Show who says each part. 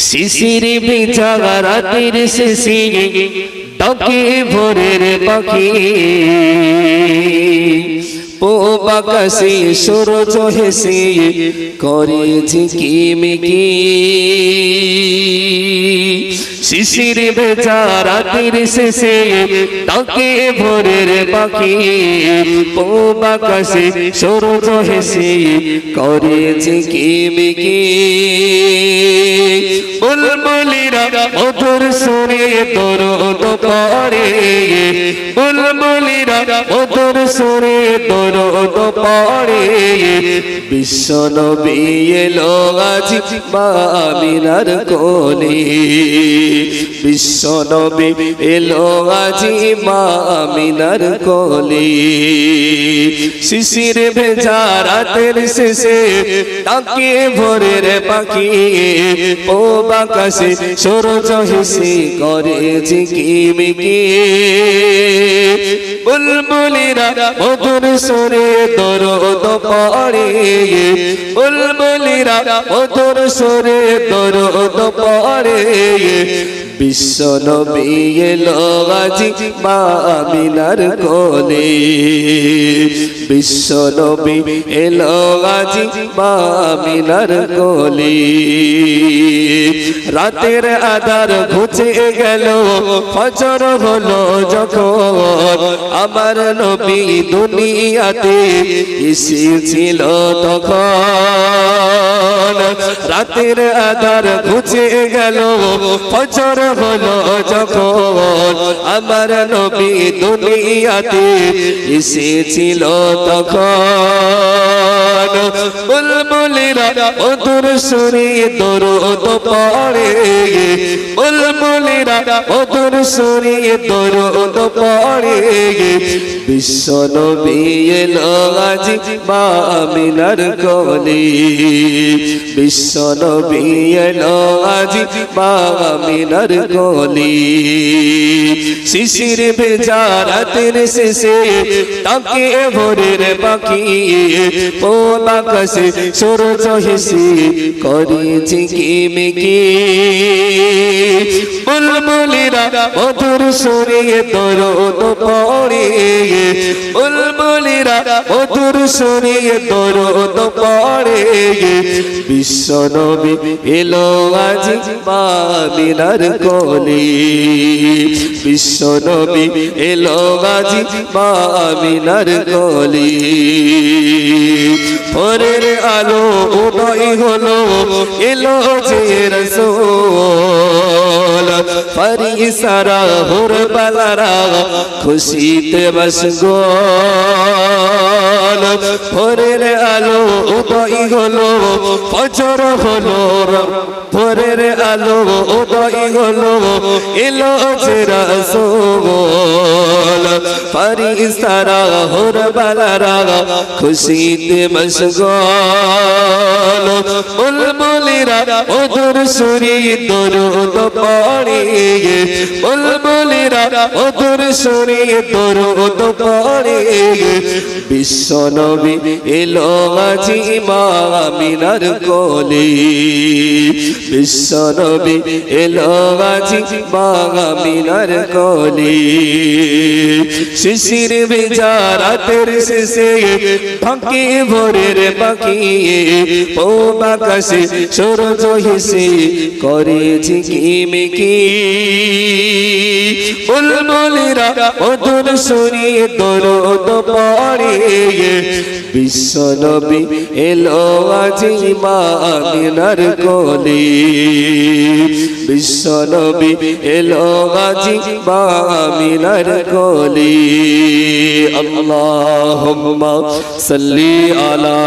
Speaker 1: শিশির ভিজা রাতের শেষে ডাকে ভোরের পাখি পূব আকাশে সূরজ হেসে করে ঝিকিমিকি শিশির ভেজা রাতের শেষে ডাকে ভোরের পাখি পূব আকাশে সূরজ হেসে করে ঝিকিমিকি বুলবুলিরা মধুর সুরে দরুদ পড়ে বুলবুলিরা মধুর সুরে দরুদ পড়ে বিশ্ব নবী এলো আজ মা আমিনার কোলে বিশ্ব নবী এলো আজ মা আমিনার কোলে শিশির ভেজা রাতের শেষে ডাকে ভোরের পাখি পূব আকাশে সূরজ হেসে করে ঝিকিমিকি বুলবুলিরা মধুর সুরে দরুদ পড়ে বুলবুলিরা মধুর সুরে দরুদ পড়ে বিশ্ব নবী এলো আজ মা আমিনার কোলে বিশ্ব নবী এলো আজ মা আমিনার কোলে রাতের আধার ঘুচে গেল ফজর হলো যখন আমার নবী দুনিয়াতে এসেছিল তখন রাতের আধার ঘুচে গেল ফজর হলো যখন আমার নবী দুনিয়াতে এসেছিল তখন বুলবুলিরা মধুর সুরে দরুদ পড়ে বুলবুলিরা মধুর সুরে দরুদ পড়ে বিশ্ব নবী এলো আজ মা আমিনার কোলে বিশ্ব নবী এলো আজ মা আমিনার কোলে শিশির ভেজা রাতের শেষে ডাকে ভোরের পাখি পূব আকাশে সূরজ হেসে করে ঝিকিমিকি বুলবুলিরা মধুর সুরে দরুদ পড়ে বুলবুলিরা মধুর সুরে দরুদ পড়ে বিশ্ব নবী এলো আজ মা আমিনার কোলে বিশ্ব নবী এলো আজ মা আমিনার কোলে ভোরের আলো উদয় হলো এলো যে রাসূল ফরিসারা হুরবালারা খুশিতে মশগুল ভোরের আলো উদয় হলো ফজর হলো ভোরের আলো উদয় হলো এলো যে রাসূল ফরিসারা হুরবালারা খুশিতে মশগুল বুলবুলিরা মধুর সুরে দরুদ পড়ে বুলবুলিরা মধুর সুরে দরুদ পড়ে বিশ্ব নবী এলো আজ মা আমিনার কোলে বিশ্ব নবী এলো আজ মা আমিনার কোলে শিশির ভেজা রাতের শেষে ডাকে ভোরের পাখি পূব আকাশে সূরজ হেসে করে ঝিকিমিকি বুলবুলিরা মধুর সুরে দরুদ পড়ে বিশ্ব নবী এলো আজ মা আমিনার কোলে বিশ্ব নবী এলো আজ মা আমিনার কোলে আল্লাহুম্মা সাল্লি আলা